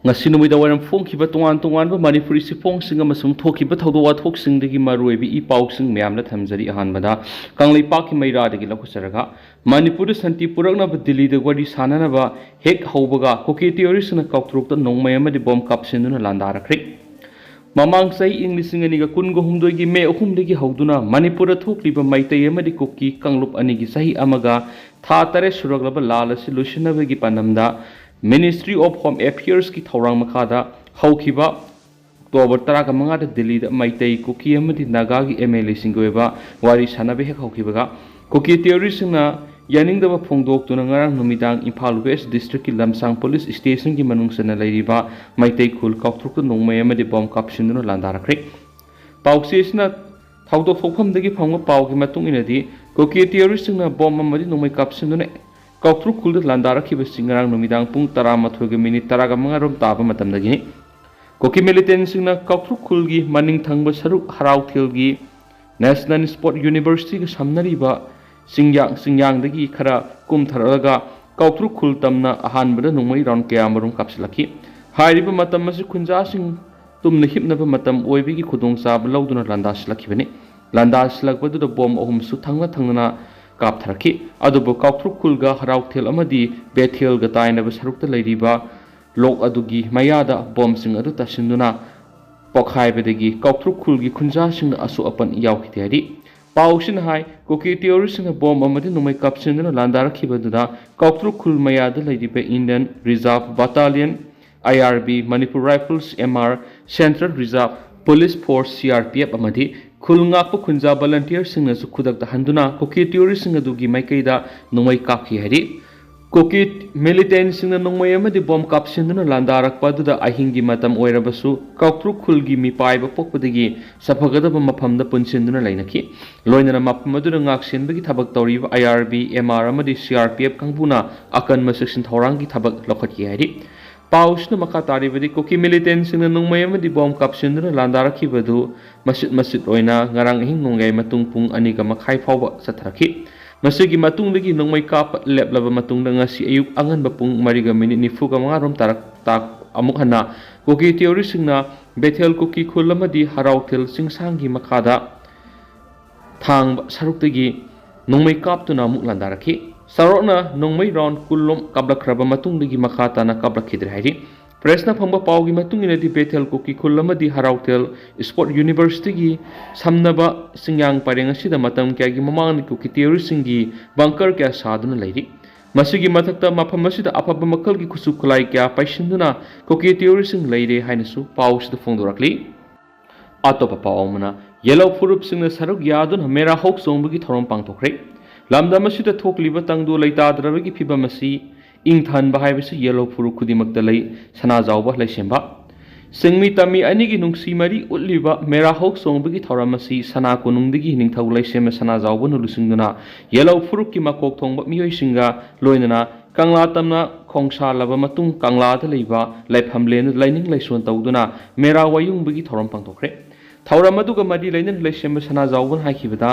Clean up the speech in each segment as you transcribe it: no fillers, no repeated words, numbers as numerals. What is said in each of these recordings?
ngasi numida waram phongkhiba tongan manipuri siphongsing amasung thokhiba thawdo wathoksingi maruibi i pausing myamna thamjari ahanbada kanglei pakhi maira dagi lakhusaraga manipur santi purakna delhi da wadi sanana ba hek haubaga koki theory sna kautruk ta nongmay amadi bom kapsinduna landarakri mamang sai inglising ani ga kungo humdoi gi me ohumdagi hauduna manipur thokliba maitai amadi koki kanglup ani gi sahi amaga tha tare suraglaba lalasi lusinabagi panamda Ministry of Home Affairs ki thorang makada haukiba October 15 Delhi da maitai Kuki amadi Naga gi MLA singoeba wari sanabe hek haukibaga Kuki theory singna yaning da phongdok tuna ngarang numidang Imphal West District ki Lamsang Police Station ki manung sana lairiba maitai khul kautruk nongmay amadi bom kapsinduna landarakri pausesna thawdok thokpham dagi phangwa paw ki matung inadi Kuki theory singna bom amadi nongmay kapsinduna Kautruk kulda landara ki besingarang numidang pung 13:10 rom taba matamdagi Koki militant singna kautruk kulgi maning thangba saruk harau thilgi National Sport University ki samnari ba singyang dagi khara kum tharaga kautruk kul tamna ahanbada nungmai round kayamarum kapsilaki hairiba matam masi khunja sing tumna hipnaba matam oibi ki khudong sab lauduna landas lakibani landas lakbadu da bom ohum su thangna Kap tharaki adubo kautruk kulga harau thel amadi bethel ga taina ba sarukta leiriba lok adugi mayada bom sing adu tasinduna pokhai bedagi kautruk kulgi khunja sing asu apan yaukhite hari pausin hai koki theory sing bom amadi numai kapsinduna landara khibaduna kautruk kul mayada leiriba Indian Reserve Battalion IRB Manipur Rifles MR Central Reserve Police Force CRPF amadi Khulngakpa khunja volunteer singna su khudak da handuna koki theory singa dugi maikaida nungmai kaphi hari koki militant singna nungmai amadi bom kapsinduna landarakpa duda ahingi matam oirabasu kautruk khulgi mi paiba pokpadagi saphagada mafamda punsinduna lainaki loinana mafamadu ngaksenbagi thabak tawriba IRB MR amadi CRPF kangpuna akan masaksin thorangi thabak lokhati hari Pausna makatari badi koki militant singna nungmay amadi bom kapsinduna landaraki badu masit oina ngarang hing nungai matung pung aniga makhai phawba satharaki masigi matung dagi nungmay kap leplaba matung da ngasi ayuk angan bapung mariga minit nifuga mga rom tarak tak amuk hana koki theory singna bethel koki khulamadi harau thel singsangi makada thang saruk dagi nungmay kap tuna amuk landaraki Sarokna nongmai round kulom kablak raba matung dagi makata na kablak khidre hairi Presna phangba pawgi matung inadi Bethel Kuki khulamadi harautel Sport University gi samnaba singyang pareng asida matam kya gi mamang Kuki theory singi bunker kya saduna lairi masigi mathakta mafam asida apaba makal gi khusu khulai kya paisinduna Kuki theory sing laire hainasu paus da phongdorakli atopa pawmana yellow furup singna saruk yadun mera hok songbagi thorom pangthokre Lamdam asida thokliba tangdu leitadravagi phibam asi ingthan bahaibasu yellow furu khudimakta lei sana jawba leisemba singmi tami anigi nungsi mari utliba mera hok songbagi thoram asi sana konungdigi ningthau leisema sana jawba nulusingduna yellow furu ki makok thongba miyoi singa loinana kangla tamna khongsa laba matung kangla da leiba laifhamlen laining laison tawduna mera wayung bagi thoram pangthokre thauram aduga madi lainan leisema sana jawba haikibada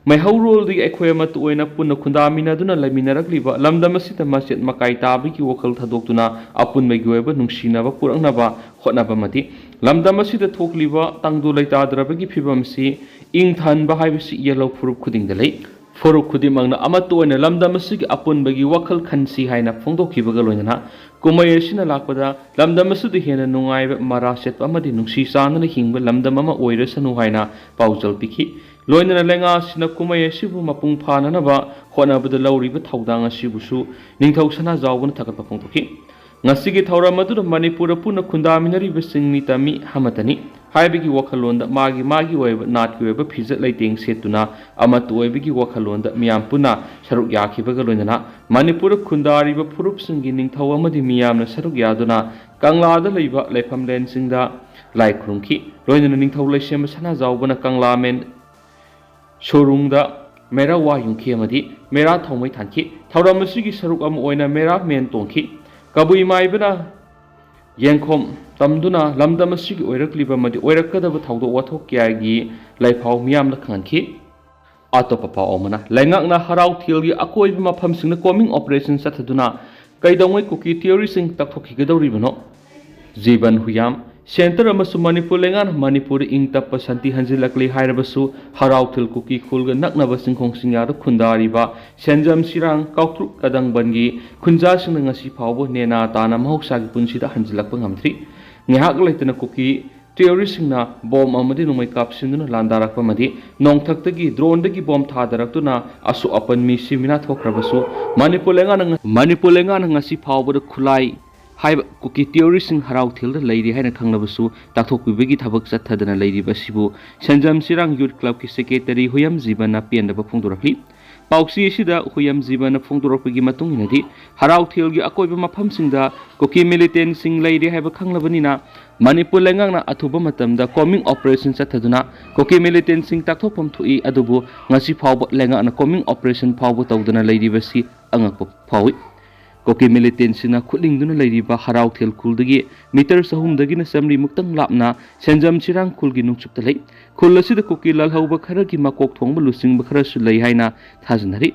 Maihawrol di ekwema tu oina punna khundamina duna laminarakliba lamdamasita masjid makai tabiki wakal thadokuna apun megiweba nungsinaba purangnaba hotnaba mati lamdamasita thokliba tangdu leitadrabagi phibamsi ingthanba haibisi yellow furup khudingdalei furup khudimangna amatu oina lamdamasigi apun bagi wakal khansi haina phongdokhibaga loinana kumayesina lakpada lamdamasudi hena nungaiba maraset amadi nungsi sanana hingba lamdamama oirasanu haina paujal pikhi Loinana lenga sina kumay sibu mapung phananaba honabada lauriba thaudang asibusu ningthau sana jawbana thakat papongtoki ngasigi thauramadu Manipura puna khundaminari besingni tami hamatani haibigi wakhalonda magi oiba natki oiba phijat leiteng setuna amatu oibigi wakhalonda miyam puna saruk yakhibaga loinana Manipura khundariba phurup singi ningthau amadi miyamna saruk yaduna kanglada leiba leifamlen singda lai khurungki loinana ningthau leisem sana jawbana kanglamen Showroom da mera wa yungki amadi mera thongmai thanki thauramasi saruk am oina mera men tongki kabui maibana yengkhom tamduna lamdamasi oirakliba madi oirakadaba thaudo wathok kya gi laifau miyam la khanki atopa pa omana laingak na harau thilgi akoi mafam singna coming operation sathaduna ꯀꯩꯗꯧꯉꯩ cookie ꯊꯤꯑꯣꯔꯤꯁꯤꯡ ꯇꯥꯛꯊꯣꯛꯈꯤꯒꯗꯧꯔꯤꯕꯅꯣ? Jeevan ꯍꯨꯌꯥꯝ centre ꯑꯃꯁꯨꯡ ꯃꯅꯤꯄꯨꯔ ꯂꯩꯉꯥꯛꯅ ꯃꯅꯤꯄꯨꯔꯗ ꯏꯪ ꯇꯞꯄ ꯁꯥꯟꯇꯤ ꯍꯟꯖꯤꯜꯂꯛꯂꯤ ꯍꯥꯏꯔꯕꯁꯨ ꯍꯔꯥꯎꯊꯤꯜ cookie ꯈꯨꯜꯒ ꯅꯛꯅꯕ ꯆꯤꯡꯈꯣꯡ-ꯆꯤꯡꯌꯥꯗ ꯈꯨꯟꯗꯥꯔꯤꯕ ꯁꯦꯟꯖꯝ ꯁꯤꯔꯥꯡ ꯀꯥꯎꯇ꯭ꯔꯨꯛ ꯀꯗꯪꯕꯟꯒꯤ ꯈꯨꯟꯖꯥꯁꯤꯡꯅ ꯉꯁꯤ ꯐꯥꯎꯕ ꯅꯦꯅꯥ ꯇꯥꯅ ꯃꯍꯧꯁꯥꯒꯤ ꯄꯨꯟꯁꯤꯗ ꯍꯟꯖꯤꯜꯂꯛꯄ ꯉꯝꯗ꯭ꯔꯤ꯫ ꯉꯥꯏꯍꯥꯛ ꯂꯩꯇꯅ ꯀꯨꯀꯤ ꯊꯤꯑꯣꯔꯤꯁꯤꯡꯅ ꯕꯣꯝ ꯑꯃꯗꯤ ꯅꯣꯡꯃꯩ ꯀꯥꯞꯁꯤꯟꯗꯨꯅ ꯂꯥꯟꯗꯥꯔꯛꯄ ꯑꯃꯗꯤ ꯅꯣꯡꯊꯛꯇꯒꯤ ꯗ꯭ꯔꯣꯟꯗꯒꯤ ꯕꯣꯝ ꯊꯥꯗꯔꯛꯇꯨꯅ ꯑꯁꯣꯛ ꯑꯄꯟ ꯃꯤ ꯁꯤꯃꯤꯅꯥ ꯊꯣꯛꯈ꯭ꯔꯕꯁꯨ ꯃꯅꯤꯄꯨꯔ ꯂꯩꯉꯥꯛꯅ ꯉꯁꯤ ꯐꯥꯎꯕꯗ ꯈꯨꯠꯂꯥꯏ ꯍꯥꯏꯕ ꯀꯨꯀꯤ ꯊꯤꯑꯣꯔꯤꯁꯤꯡ ꯍꯔꯥꯎꯊꯤꯜꯗ ꯂꯩꯔꯤ ꯍꯥꯏꯅ ꯈꯪꯂꯕꯁꯨ ꯇꯥꯛꯊꯣꯛꯄꯤꯕꯒꯤ ꯊꯕꯛ ꯆꯠꯊꯗꯅ ꯂꯩꯔꯤꯕ ꯑꯁꯤꯕꯨ ꯁꯦꯟꯖꯝ ꯁꯤꯔꯥꯡ ꯌꯨꯠ ꯀ꯭ꯂꯕꯀꯤ ꯁꯦꯀ꯭ꯔꯦꯇꯔꯤ ꯍꯨꯌꯝ ꯖꯤꯕꯟꯅ ꯄꯦꯟꯗꯕ ꯐꯣꯡꯗꯣꯔꯛꯂꯤ꯫ ꯄꯥꯎꯆꯦ ꯑꯁꯤꯗ ꯍꯨꯌꯝ ꯖꯤꯕꯟꯅ ꯐꯣꯡꯗꯣꯔꯛꯄꯒꯤ ꯃꯇꯨꯡ ꯏꯟꯅꯗꯤ ꯍꯔꯥꯎꯊꯤꯜꯒꯤ ꯑꯀꯣꯏꯕ ꯃꯐꯝꯁꯤꯡꯗ ꯀꯨꯀꯤ ꯃꯤꯂꯤꯇꯦꯟꯠꯁꯤꯡ ꯂꯩꯔꯦ ꯍꯥꯏꯕ ꯈꯪꯂꯕꯅꯤꯅ ꯃꯅꯤꯄꯨꯔ ꯂꯩꯉꯥꯛꯅ ꯑꯊꯨꯕ ꯃꯇꯝꯗ ꯀꯣꯃꯤꯡ ꯑꯣꯄꯔꯦꯁꯟ ꯆꯠꯊꯗꯨꯅ ꯀꯨꯀꯤ ꯃꯤꯂꯤꯇꯦꯟꯠꯁꯤꯡ ꯇꯥꯛꯊꯣꯛꯐꯝ ꯊꯣꯛꯏ, ꯑꯗꯨꯕꯨ ꯉꯁꯤ ꯐꯥꯎꯕ ꯂꯩꯉꯥꯛꯅ ꯀꯣꯃꯤꯡ ꯑꯣꯄꯔꯦꯁꯟ ꯐꯥꯎꯕ ꯇꯧꯗꯅ ꯂꯩꯔꯤꯕꯁꯤ ꯑꯉꯛꯄ ꯐꯥꯎꯏ꯫ ꯀꯨꯀꯤ ꯃꯤꯂꯤꯇꯦꯟꯠꯁꯤꯡꯅ ꯈꯨꯠꯂꯤꯡꯗꯨꯅ ꯂꯩꯔꯤꯕ ꯍꯔꯥꯎꯊꯤꯜ ꯈꯨꯜꯗꯒꯤ ꯃꯤꯇꯔ 300ꯗꯒꯤꯅ 400 ꯃꯨꯛꯇꯪ ꯂꯥꯞꯅ ꯁꯦꯟꯖꯝ ꯁꯤꯔꯥꯡ ꯈꯨꯜꯒꯤ ꯅꯣꯡꯆꯨꯞꯇ ꯂꯩ꯫ ꯈꯨꯜ ꯑꯁꯤꯗ ꯀꯨꯀꯤ ꯂꯥꯜꯍꯧꯕ ꯈꯔꯒꯤ ꯃꯀꯣꯛ ꯊꯣꯡꯕ ꯂꯨꯆꯤꯡꯕ ꯈꯔꯁꯨ ꯂꯩ ꯍꯥꯏꯅ ꯊꯥꯖꯅꯔꯤ꯫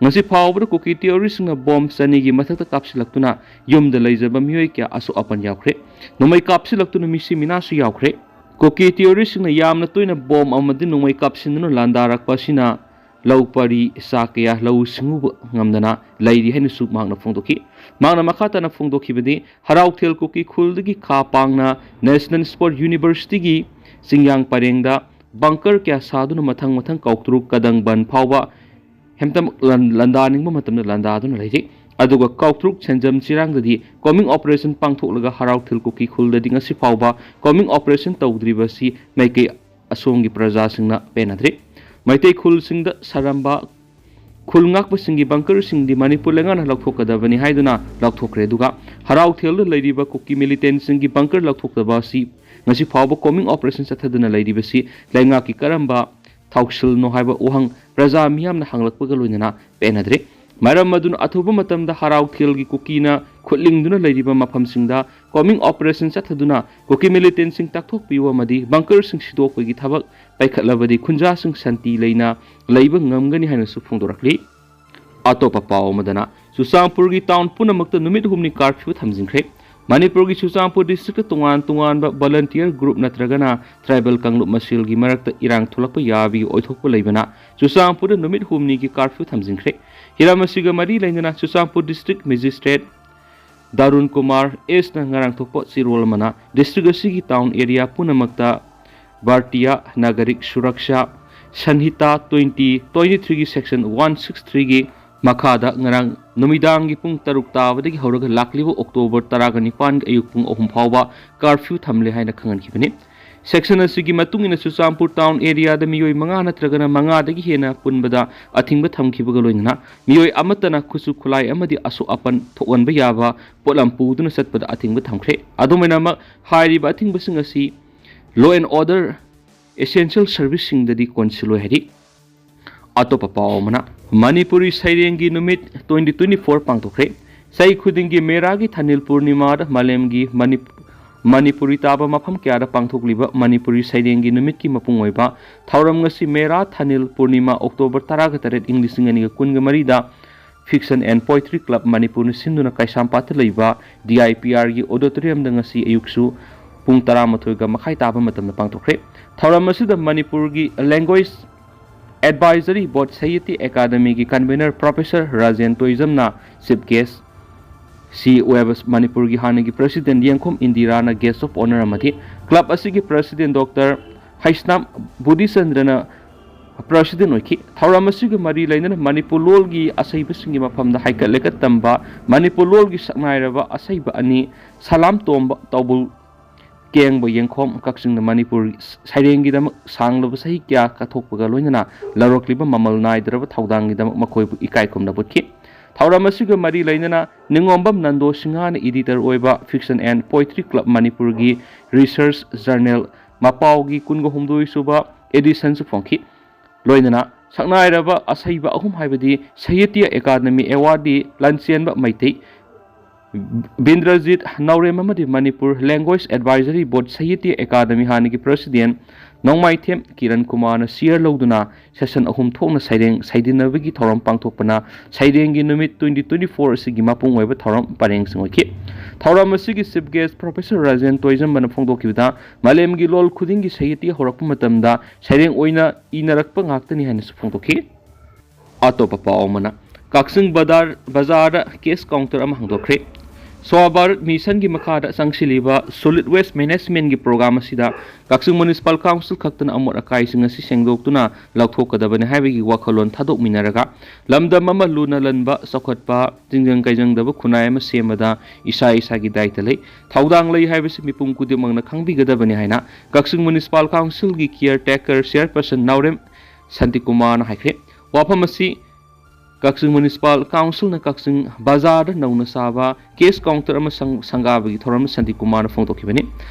ꯉꯁꯤ ꯐꯥꯎꯕꯗ ꯀꯨꯀꯤ ꯊꯤꯑꯣꯔꯤꯁꯤꯡꯅ ꯕꯣꯝ 200ꯒꯤ ꯃꯊꯛꯇ ꯀꯥꯞꯁꯤꯜꯂꯛꯇꯨꯅ ꯌꯨꯝꯗ ꯂꯩꯖꯕ ꯃꯤꯑꯣꯏ ꯀꯌꯥ ꯑꯁꯣꯛ ꯑꯄꯟ ꯌꯥꯎꯈ꯭ꯔꯦ꯫ ꯅꯣꯡꯃꯩ ꯀꯥꯞꯁꯤꯜꯂꯛꯇꯨꯅ ꯃꯤꯁꯤ ꯃꯤꯅꯥꯁꯨ ꯌꯥꯎꯈ꯭ꯔꯦ꯫ ꯀꯨꯀꯤ ꯊꯤꯑꯣꯔꯤꯁꯤꯡꯅ ꯌꯥꯝꯅ ꯇꯣꯏꯅ ꯕꯣꯝ ꯑꯃꯗꯤ ꯅꯣꯡꯃꯩ ꯀꯥꯞꯁꯤꯟꯗꯨꯅ ꯂꯥꯟꯗꯥꯔꯛꯄ ꯑꯁꯤꯅ ꯂꯧ ꯄꯔꯤ ꯆꯥ ꯀꯌꯥ ꯂꯧꯎ ꯁꯤꯡꯎꯕ ꯉꯝꯗꯅ ꯂꯩꯔꯤ ꯍꯥꯏꯅꯁꯨ ꯃꯍꯥꯛꯅ ꯐꯣꯡꯗꯣꯛꯈꯤ꯫ ꯃꯍꯥꯛꯅ ꯃꯈꯥ ꯇꯥꯅ ꯐꯣꯡꯗꯣꯛꯈꯤꯕꯗꯤ ꯍꯔꯥꯎꯊꯤꯜ ꯀꯨꯀꯤ ꯈꯨꯜꯗꯒꯤ ꯈꯥ ꯄꯥꯡꯅ ꯅꯦꯁꯅꯦꯜ ꯁ꯭ꯄꯣꯔꯠ ꯌꯨꯅꯤꯚꯔꯁꯤꯇꯤꯒꯤ ꯆꯤꯡꯌꯥꯡ ꯄꯔꯦꯡꯗ ꯕꯪꯀꯔ ꯀꯌꯥ ꯁꯥꯗꯨꯅ ꯃꯊꯪ ꯀꯥꯎꯇ꯭ꯔꯨꯛ ꯀꯗꯪꯕꯟ ꯐꯥꯎꯕ ꯍꯦꯝꯇꯃꯛ ꯂꯥꯟꯗꯥꯅꯤꯡꯕ ꯃꯇꯝꯗ ꯂꯥꯟꯗꯥꯗꯨꯅ ꯂꯩꯔꯤ꯫ ꯑꯗꯨꯒ ꯀꯥꯎꯇ꯭ꯔꯨꯛ ꯁꯦꯟꯖꯝ ꯆꯤꯔꯥꯡꯗꯗꯤ ꯀꯣꯃꯤꯡ ꯑꯣꯄꯔꯦꯁꯟ ꯄꯥꯡꯊꯣꯛꯂꯒ ꯍꯔꯥꯎꯊꯤꯜ ꯀꯨꯀꯤ ꯈꯨꯜꯗꯗꯤ ꯉꯁꯤ ꯐꯥꯎꯕ ꯀꯣꯃꯤꯡ ꯑꯣꯄꯔꯦꯁꯟ ꯇꯧꯗ꯭ꯔꯤꯕꯁꯤ ꯃꯥꯏꯀꯩ ꯑꯁꯣꯝꯒꯤ ꯄ꯭ꯔꯖꯥꯁꯤꯡꯅ ꯄꯦꯟꯅꯗ꯭ꯔꯤ꯫ ꯃꯩꯇꯩ ꯈꯨꯜꯁꯤꯡꯗ ꯁꯥꯔꯝꯕ ꯈꯨꯜ ꯉꯥꯛꯄꯁꯤꯡꯒꯤ ꯕꯪꯀꯔꯁꯤꯡꯗꯤ ꯃꯅꯤꯄꯨꯔ ꯂꯩꯉꯥꯛꯅ ꯂꯧꯊꯣꯛꯀꯗꯕꯅꯤ ꯍꯥꯏꯗꯨꯅ ꯂꯧꯊꯣꯛꯈ꯭ꯔꯦ, ꯑꯗꯨꯒ ꯍꯔꯥꯎꯊꯤꯜꯗ ꯂꯩꯔꯤꯕ ꯀꯨꯀꯤ ꯃꯤꯂꯤꯇꯦꯟꯠꯁꯤꯡꯒꯤ ꯕꯪꯀꯔ ꯂꯧꯊꯣꯛꯇꯕ ꯑꯁꯤ ꯉꯁꯤ ꯐꯥꯎꯕ ꯀꯣꯃꯤꯡ ꯑꯣꯄꯔꯦꯁꯟ ꯆꯠꯊꯗꯨꯅ ꯂꯩꯔꯤꯕꯁꯤ ꯂꯩꯉꯥꯛꯀꯤ ꯀꯔꯝꯕ ꯊꯧꯁꯤꯜꯅꯣ ꯍꯥꯏꯕ ꯋꯥꯍꯪ ꯄ꯭ꯔꯖꯥ ꯃꯤꯌꯥꯝꯅ ꯍꯪꯂꯛꯄꯒ ꯂꯣꯏꯅꯅ ꯄꯦꯟꯅꯗ꯭ꯔꯤ꯫ ꯃꯔꯝ ꯑꯗꯨꯅ ꯑꯊꯨꯕ ꯃꯇꯝꯗ ꯍꯔꯥꯎꯊꯤꯜꯒꯤ ꯀꯨꯀꯤꯅ ꯈꯨꯠꯂꯤꯡꯗꯨꯅ ꯂꯩꯔꯤꯕ ꯃꯐꯝꯁꯤꯡꯗ ꯀꯣꯃꯤꯡ ꯑꯣꯄꯔꯦꯁꯟ ꯆꯠꯊꯗꯨꯅ ꯀꯨꯀꯤ ꯃꯤꯂꯤꯇꯦꯟꯠꯁꯤꯡ ꯇꯥꯛꯊꯣꯛꯄꯤꯌꯨ ꯑꯃꯗꯤ ꯕꯪꯀꯔꯁꯤꯡ ꯁꯤꯗꯣꯛꯄꯒꯤ ꯊꯕꯛ ꯄꯥꯏꯈꯠꯂꯕꯗꯤ ꯈꯨꯟꯖꯥꯁꯤꯡ ꯁꯥꯟꯇꯤ ꯂꯩꯅ ꯂꯩꯕ ꯉꯝꯒꯅꯤ ꯍꯥꯏꯅꯁꯨ ꯐꯣꯡꯗꯣꯔꯛꯂꯤ꯫ ꯑꯇꯣꯞꯄ ꯄꯥꯎ ꯑꯃꯗꯅ ꯆꯨꯔꯆꯥꯟꯄꯨꯔꯒꯤ ꯇꯥꯎꯟ ꯄꯨꯝꯅꯃꯛꯇ ꯅꯨꯃꯤꯠ ꯍꯨꯝꯅꯤ ꯀꯥꯔꯐ꯭ꯌꯨ ꯊꯝꯖꯤꯟꯈ꯭ꯔꯦ꯫ ꯃꯅꯤꯄꯨꯔꯒꯤ ꯆꯨꯔꯆꯥꯟꯄꯨꯔ ꯗꯤꯁꯇ꯭ꯔꯤꯛꯇ ꯇꯣꯉꯥꯟꯕ ꯚꯣꯂꯟꯇꯤꯌꯔ ꯒ꯭ꯔꯨꯞ ꯅꯠꯇ꯭ꯔꯒꯅ ꯇ꯭ꯔꯥꯏꯕꯦꯜ ꯀꯥꯡꯂꯨꯞ ꯃꯁꯦꯜꯒꯤ ꯃꯔꯛꯇ ꯏꯔꯥꯡ ꯊꯣꯛꯂꯛꯄ ꯌꯥꯕꯒꯤ ꯑꯣꯏꯊꯣꯛꯄ ꯂꯩꯕꯅ ꯆꯨꯔꯆꯥꯟꯄꯨꯔꯗ ꯅꯨꯃꯤꯠ ꯍꯨꯝꯅꯤꯒꯤ ꯀꯥꯔꯐ꯭ꯌꯨ ꯊꯝꯖꯤꯟꯈ꯭ꯔꯦ꯫ ꯍꯤꯔꯝ ꯑꯁꯤꯒ ꯃꯔꯤ ꯂꯩꯅꯅ ꯆꯨꯔꯆꯥꯟꯄꯨꯔ ꯗꯤꯁꯇ꯭ꯔꯤꯛ ꯃꯦꯖꯤꯁꯇ꯭ꯔꯦꯠ ꯗꯥꯔꯨꯟ ꯀꯨꯃꯥꯔ ꯑꯦꯁꯅ ꯉꯔꯥꯡ ꯊꯣꯛꯄ ꯆꯤꯔꯣꯜ ꯑꯃꯅ ꯗꯤꯁꯇ꯭ꯔꯤꯛ ꯑꯁꯤꯒꯤ ꯇꯥꯎꯟ ꯑꯦꯔꯤꯌꯥ ꯄꯨꯝꯅꯃꯛꯇ ꯚꯥꯔꯇꯤꯌꯥ ꯅꯥꯒꯔꯤꯛ ꯁꯨꯔꯛꯁꯥ ꯁꯟꯍꯤꯇꯥ 2023ꯒꯤ ꯁꯦꯛꯁꯟ 163ꯒꯤ ꯃꯈꯥꯗ ꯉꯔꯥꯡ ꯅꯨꯃꯤꯗꯥꯡꯒꯤ ꯄꯨꯡ 6 ꯇꯥꯕꯗꯒꯤ ꯍꯧꯔꯒ ꯂꯥꯛꯂꯤꯕ ꯑꯣꯛꯇꯣꯕꯔ 19ꯒꯤ ꯑꯌꯨꯛ ꯄꯨꯡ 3 ꯐꯥꯎꯕ ꯀꯥꯔꯐ꯭ꯌꯨ ꯊꯝꯂꯦ ꯍꯥꯏꯅ ꯈꯪꯍꯟꯈꯤꯕꯅꯤ꯫ ꯁꯦꯛꯁꯟ ꯑꯁꯤꯒꯤ ꯃꯇꯨꯡ ꯏꯟꯅ ꯆꯨꯔꯆꯥꯟꯄꯨꯔ ꯇꯥꯎꯟ ꯑꯦꯔꯤꯌꯥꯗ ꯃꯤꯑꯣꯏ 5 ꯅꯠꯇ꯭ꯔꯒꯅ 5ꯗꯒꯤ ꯍꯦꯟꯅ ꯄꯨꯟꯕꯗ ꯑꯊꯤꯡꯕ ꯊꯝꯈꯤꯕꯒ ꯂꯣꯏꯅꯅ ꯃꯤꯑꯣꯏ ꯑꯃꯠꯇꯅ ꯈꯨꯠꯁꯨ ꯈꯨꯠꯂꯥꯏ ꯑꯃꯗꯤ ꯑꯁꯣꯛ ꯑꯄꯟ ꯊꯣꯛꯍꯟꯕ ꯌꯥꯕ ꯄꯣꯠꯂꯝ ꯄꯨꯗꯨꯅ ꯆꯠꯄꯗ ꯑꯊꯤꯡꯕ ꯊꯝꯈ꯭ꯔꯦ꯫ ꯑꯗꯨꯝ ꯍꯥꯏꯔꯤꯕ ꯑꯊꯤꯡꯕꯁꯤꯡ ꯑꯁꯤ ꯂꯣ ꯑꯦꯟ ꯑꯣꯔꯗꯔ ꯑꯦꯁꯦꯟꯁꯤꯌꯦꯜ ꯁꯔꯚꯤꯁꯁꯤꯡꯗꯗꯤ ꯀꯣꯟꯁꯤꯜꯂꯣꯏ ꯍꯥꯏꯔꯤ꯫ ꯑꯇꯣꯞꯄ ꯄꯥꯎ ꯑꯃꯅ ꯃꯅꯤꯄꯨꯔꯤ ꯁꯩꯔꯦꯡꯒꯤ ꯅꯨꯃꯤꯠ 2024 ꯄꯥꯡꯊꯣꯛꯈ꯭ꯔꯦ꯫ ꯆꯍꯤ ꯈꯨꯗꯤꯡꯒꯤ ꯃꯦꯔꯥꯒꯤ ꯊꯥꯅꯤꯜ ꯄꯨꯔꯅꯤꯃꯥꯗ ꯃꯥꯂꯦꯝꯒꯤ ꯃꯅꯤꯄꯨꯔꯤ ꯇꯥꯕ ꯃꯐꯝ ꯀꯌꯥꯗ ꯄꯥꯡꯊꯣꯛꯂꯤꯕ ꯃꯅꯤꯄꯨꯔꯤ ꯁꯩꯔꯦꯡꯒꯤ ꯅꯨꯃꯤꯠꯀꯤ ꯃꯄꯨꯡ ꯑꯣꯏꯕ ꯊꯧꯔꯝ ꯉꯁꯤ ꯃꯦꯔꯥ ꯊꯥꯅꯤꯜ ꯄꯨꯔꯅꯤꯃꯥ ꯑꯣꯛꯇꯣꯕꯔ 18, 2023ꯗ ꯐꯤꯛꯁꯟ ꯑꯦꯟ ꯄꯣꯏꯇ꯭ꯔꯤ ꯀ꯭ꯂꯕ ꯃꯅꯤꯄꯨꯔꯅ ꯁꯤꯟꯗꯨꯅ ꯀꯩꯁꯥꯝꯄꯥꯠꯇ ꯂꯩꯕ DIPRꯒꯤ ꯑꯣꯗꯤꯇꯣꯔꯤꯌꯝꯗ ꯉꯁꯤ ꯑꯌꯨꯛꯁꯨ ꯄꯨꯡ 19:30 ꯇꯥꯕ ꯃꯇꯝꯗ ꯄꯥꯡꯊꯣꯛꯈ꯭ꯔꯦ꯫ ꯊꯧꯔꯝ ꯑꯁꯤꯗ ꯃꯅꯤꯄꯨꯔꯒꯤ ꯂꯦꯡꯒ꯭ꯋꯦꯖ ꯑꯦꯗꯚꯥꯏꯖꯔꯤ ꯕꯣꯔꯗ ꯁꯥꯍꯤꯇ꯭ꯌ ꯑꯦꯀꯥꯗꯃꯤꯒꯤ ꯀꯟꯚꯦꯅꯔ ꯄ꯭ꯔꯣꯐꯦꯁꯔ ꯔꯥꯖꯦꯟ ꯇꯣꯏꯖꯝꯅ ꯆꯤꯐ ꯒꯦꯁ, CEO ꯃꯅꯤꯄꯨꯔꯒꯤ ꯍꯥꯟꯅꯒꯤ ꯄ꯭ꯔꯁꯤꯗꯦꯟꯠ ꯌꯦꯡꯈꯣꯝ ꯏꯟꯗꯤꯔꯥꯅ ꯒꯦꯁ ꯑꯣꯐ ꯑꯣꯅꯔ ꯑꯃꯗꯤ ꯀ꯭ꯂꯕ ꯑꯁꯤꯒꯤ ꯄ꯭ꯔꯁꯤꯗꯦꯟꯠ ꯗꯣꯛꯇꯔ ꯍꯩꯁꯅꯥꯝ ꯕꯨꯙꯤꯆꯟꯗ꯭ꯔꯅ ꯄ꯭ꯔꯁꯤꯗꯦꯟꯠ ꯑꯣꯏꯈꯤ꯫ ꯊꯧꯔꯝ ꯑꯁꯤꯒ ꯃꯔꯤ ꯂꯩꯅꯅ ꯃꯅꯤꯄꯨꯔ ꯂꯣꯜꯒꯤ ꯑꯁꯩꯕꯁꯤꯡꯒꯤ ꯃꯐꯝꯗ ꯍꯩꯀꯠ ꯂꯩꯀꯠ ꯇꯝꯕ ꯃꯅꯤꯄꯨꯔ ꯂꯣꯜꯒꯤ ꯁꯛꯅꯥꯏꯔꯕ ꯑꯁꯩꯕ ꯑꯅꯤ ꯁꯂꯥꯝ ꯇꯣꯝꯕ ꯇꯧꯕꯨꯜ ꯀꯦꯡꯕ ꯌꯦꯡꯈꯣꯝ ꯀꯛꯆꯤꯡꯅ ꯃꯅꯤꯄꯨꯔ ꯁꯩꯔꯦꯡꯒꯤꯗꯃꯛ ꯁꯥꯡꯂꯕ ꯆꯍꯤ ꯀꯌꯥ ꯀꯠꯊꯣꯛꯄꯒ ꯂꯣꯏꯅꯅ ꯂꯧꯔꯛꯂꯤꯕ ꯃꯃꯜ ꯅꯥꯏꯗ꯭ꯔꯕ ꯊꯧꯗꯥꯡꯒꯤꯗꯃꯛ ꯃꯈꯣꯏꯕꯨ ꯏꯀꯥꯏ ꯈꯨꯝꯅꯕ ꯎꯠꯈꯤ꯫ ꯊꯧꯔꯝ ꯑꯁꯤꯒ ꯃꯔꯤ ꯂꯩꯅꯅ ꯅꯤꯡꯉꯣꯝꯕꯝ ꯅꯟꯗꯣ ꯁꯤꯡꯍꯥꯅ ꯏꯗꯤꯇꯔ ꯑꯣꯏꯕ ꯐꯤꯛꯁꯟ ꯑꯦꯟ ꯄꯣꯏꯇ꯭ꯔꯤ ꯀ꯭ꯂꯕ ꯃꯅꯤꯄꯨꯔꯒꯤ ꯔꯤꯁꯔꯆ ꯖꯔꯅꯦꯜ ꯃꯄꯥꯎꯒꯤ 23ꯁꯨꯕ ꯑꯦꯗꯤꯁꯟꯁꯨ ꯐꯣꯡꯈꯤ꯫ ꯂꯣꯏꯅꯅ ꯁꯛꯅꯥꯏꯔꯕ ꯑꯁꯩꯕ ꯑꯍꯨꯝ ꯍꯥꯏꯕꯗꯤ ꯁꯥꯍꯤꯇ꯭ꯌ ꯑꯦꯀꯥꯗꯃꯤ ꯑꯦꯋꯥꯔꯗꯤ ꯂꯟꯆꯦꯟꯕ Meitei, Bindrajit Naurem amadi Manipur Language Advisory Board Sahitya Academy hanigi President Nongmaithem Kiran Kumar na share lauduna session ahum thokna saidinabagi thoram pangthokpana sairengi numit 2024 asigi mapung oiba thoram pareng singoi thoram asigi chief guest Professor Rajan Toijam bana phongdokibda malemgi lol khudingi sahitya horakpa matamda saireng oina inarakpa ngaktani haina phongdokhi atopa paomana Kaksing Bazar case counter am hangdokre Swabar mission gi makada sangsiliba solid waste management gi program asida Kaksing municipal council khaktan amor akai singa si sengdoktuna lauthokadabane haibigi wakhalon thadok minaraga lamdam ama luna lanba sokhatpa jingjang kaijang daba khunai ama semada isa gi daitale thaudang lei haibisi mipum kudimangna khangbigadabane haina Kaksing municipal council gi caretaker chairperson Naurem Santikumar na haikre wapamasi Kaksing Municipal Council na Kaksing Bazar nauna saba case counter ama sangabagi thoram Santi Kumar na phongdokibani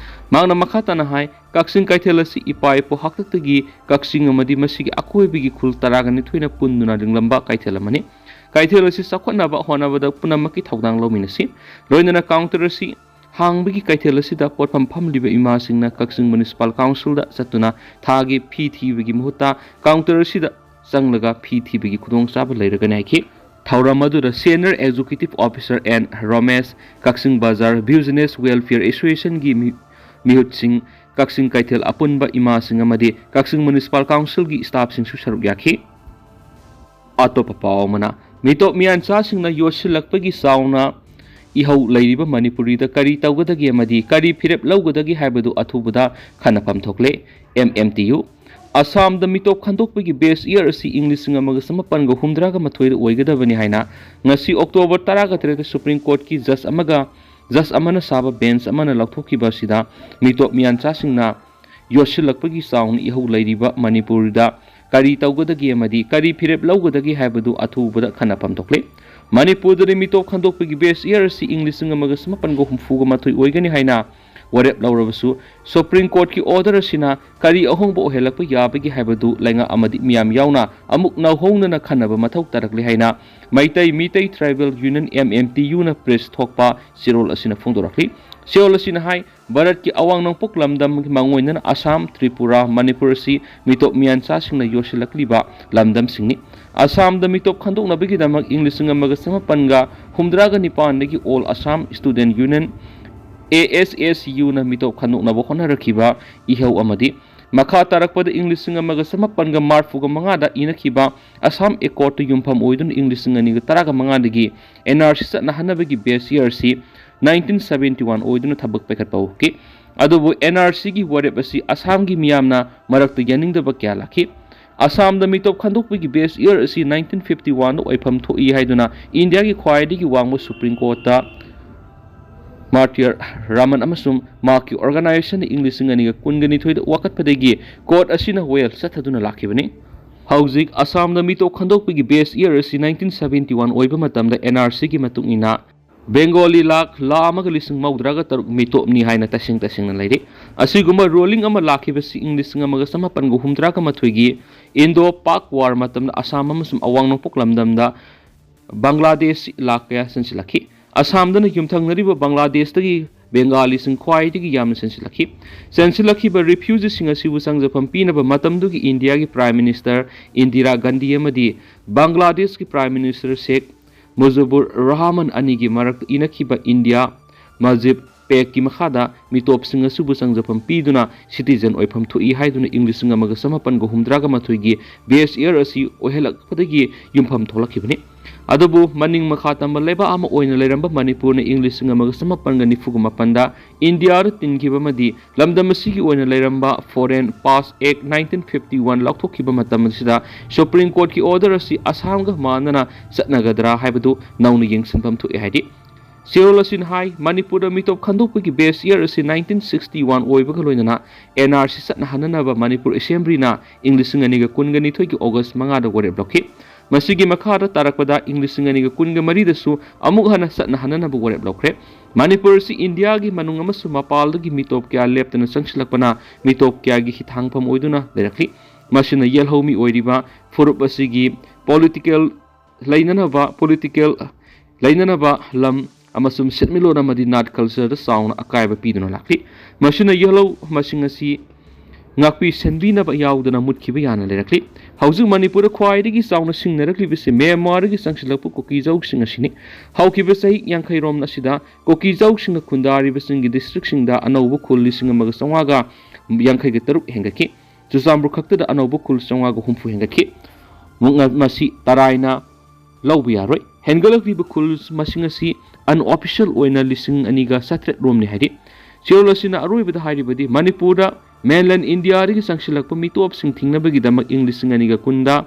mangna makhata na hai Kaksing kaithelasi ipai po haktagi Kaksing amadi masigi akoibigi khul taragani thoina punduna ringlamba kaithelamani kaithelasi sakhonaba honabada punamaki thaudang lominasi roinana counter si hangbigi kaithelasi da potpham phamliba ima singna Kaksing Municipal Council da satuna thagi phi thibigi muhutta counter si da Sanglaga PTBG Kudong Saba later Ganaki, Tauramadu, Senior Executive Officer and Ramesh Kaksing Bazar Business Welfare Association Gi Mihut Singh Kaksing Kaitel Apunba Ima Singamadi Kaksing Municipal Council Gi Staff Sing Susarugaki Atopapa Mana Mito Mian Sasing na Yoshilakpagi Sauna Ihau Ladiba Manipuri the Kari Taugadagi Amadi Kari Pirep Laugadagi Habadu Atubuda Kanapam Tokle MMTU Assam the mitop khandokpagi base year asi English ngamaga samapan go humdraga mathoi oigadabani haina ngasi October 13 Supreme Court ki judge amana saba bench amana lauthokiba sida mitop miancha singna yoshilakpagi sound ihu lairiba Manipur da kari tawgadagi amadi kari phirep lawgadagi haibadu athubada khanapam tokle Manipur da mitop khandokpagi base year asi English ngamaga samapan go humfuga mathoi oigani haina Warep Laurabasu, Supreme Court ki order sina kari ahongbo helakpa yabagi haibadu lainga amadi miyam yauna amuk na hongna na khanaba mathau tarakli haina Mitai Tribal Union MMTU na press thokpa sirol asina phongdorakli sirol asina hai Bharat ki awang nongpok lamdam mangoinan Assam Tripura Manipur si mitop miancha singna yosilakliba lamdam singni Assam da mitop khandok nabigi damak English ngamaga samapanga humdraga nipan dagi All Assam Student Union ASSU na mitop khanuk na bokhona rakhiba ihau amadi makha tarakpada English singa maga samapanga marfuga mangada inakhiba Assam Accord yumpham oidun English singa ni taraga mangada NRC sa nahanabagi base year si 1971 oidun thabak pekhat pawki adubu NRC gi warep asi Assam gi miyamna marakta yaningdaba kya lakhi Assam da mitop khandokpagi base year asi 1951 oipham thoi haiduna India gi khwaidigi wangmo Supreme Court ta Martyr Raman Amasum Maki Organization English Ngani Kungani Thoid Wakat Padegi Court Asina Well Sathaduna Lakibani Hauzik Assam the Mito Khandokpigi base year is 1971 Oiba Matam the NRC ki matungina Bengali lak la magalising maudraga taruk mito ni haina tasing na lady asiguma rolling ama lakibasi English ngamaga samapan go humdraga matwigi Indo Pak War matam Assam amasum awang no poklamdam da Bangladesh lakya sensilaki Assam dana yumthangnariba Bangladesh tagi Bengali sing khwaidigi yamna sensilaki ba refugees singa sibu sangjapam pinaba matamdugi India gi Prime Minister Indira Gandhi amadi Bangladesh gi Prime Minister Sheikh Mujibur Rahman anigi marak inakhiba India Majib Pek ki makhada mitop singa subu sangjapam piduna citizen oipham thui haiduna English singa maga samapan go humdraga mathoigi base year asi ohelak padagi yumpham tholakibani Adubu maning makhatamba leba ama oina leramba Manipur na English nga maga samapan ga nifuga mapanda India ra tinkiba madi lamdamasigi oina leramba Foreign Pass Act 1951 lakthokiba matam sida Supreme Court ki order asi Assam ga manana satnagadra haibadu nauna yengsanpam thu haidi Sirolasin hai Manipur da mitop khandokpagi base year asi 1961 oibaga loinana NRC satna hananaba Manipur Assembly na English nga niga kungani thoiki August mangada gore blokhi Masigi makhara tarakpada English ngani ga kunga maridasu amuk hana satna hanana bu warep lokre Manipur si India gi manung amasu mapal gi mitop kya leptana sangsilakpana mitop kya gi hithangpam oiduna lerakli masina yelhomi oiriba furup asigi political lainanaba lam amasum setmilon amadi nat culture da sauna akaiba piduna lakli masina yellow masingasi ngakpi senbina ba yaudana mutkiba yana lerakli hauju manipur khwaidigi sauna singnarakli bise Myanmar gi sangsilapu koki jau singasini haukiba sahi yankai rom nasida koki jau singa kundari bisingi district singda anaubu khulli singa maga sangaga yankai ga taruk hengaki Chusambur khakta da anaubu khul sangaga humfu hengaki munga masi taraina laubi yaroi hengalakli ba khul masingasi unofficial oina lising aniga satret romni hari Chirolosina aroibada haribadi Manipura mainland India rigi sangsilakpa mitop sing thingnabagi damak English singaniga kunda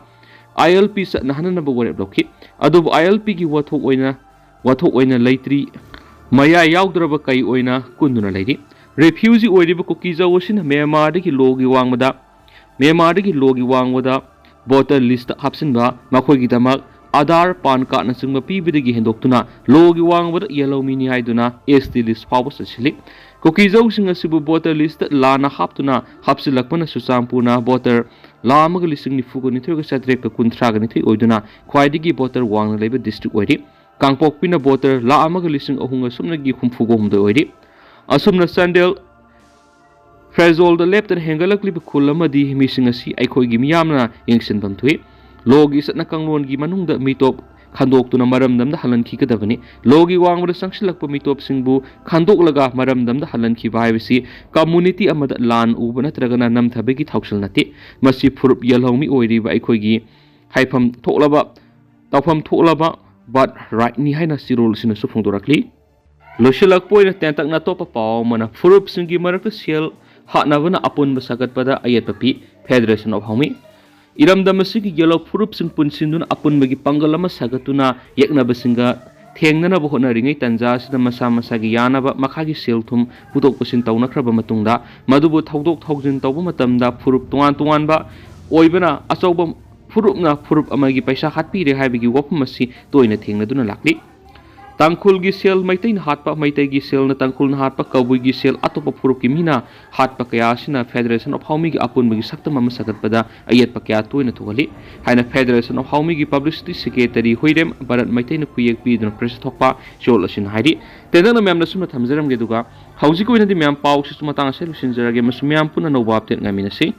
ILP sa nahananaba warep lokhi adobu ILP gi wathok oina leitri maya yaugdraba kai oina kunduna leiri refugee oiriba kokiza osina Myanmar dagi logi wangwada voter list hapsinba makhoi gi damak Aadhaar PAN card na singma pibidagi hendoktuna logi wangwada yellow mini haiduna ST list pawba sachili Koki jau singa sibu voter list lana haptuna hapsilakpana susampuna voter lamaga lising ni fugo ni thoga satrek ka kunthraga ni thoi oiduna khwaidigi voter wangna leba district oidi kangpokpina voter lamaga lising ahunga sumna gi khumfugo humdo oidi asumna sandel Frazol the left and hengalakli bukulamadi missing a sea aikoi gimiamna yingsin bamtui logi satna kanglon gi manungda mitop khandok tuna maramdam da halan ki kadavani logi wangwada sangsilakpa mitop singbu khandok laga maramdam da halan ki baibisi community amada lan uba natragana namthabegi thauksal nati masi phurup yalhomi oiriba aikoigi haifam tawfam but right ni haina sirol sina sufungdorakli losilak poina tentak na topa paw mana phurup singi marakta sel hatnavana apun basagat pada ayat papi Federation of Homi Iramdam asigi yellow phurup sing punsindun apun bagi pangalama sagatuna yakna basinga thengnana bohona ringai tanja sida masa masagi yanaba makhagi selthum putok pasin tawnakraba matungda madubu thaudok thaujin tawba matamda phurup tuan ba oibana achauba phurup amagi paisa hatpire haibigi wapum asi toina thengnaduna lakli Tangkul gi sel maitai na hatpa maitai gi sel na tangkul na hatpa kabui gi sel atopa phurup ki mina hatpa kaya sina Federation of Homi gi apun bagi sakta mama sagat pada ayat pa kaya toina thugali haina Federation of Homi gi Publicity Secretary hoirem barat maitai na kuyek pi dun press thokpa chol asin hairi tedang na myam na sumna thamjaram ge duga hauji ko ina di myam pau si sumatang sel sinjarage masumyam puna no update ngaminasi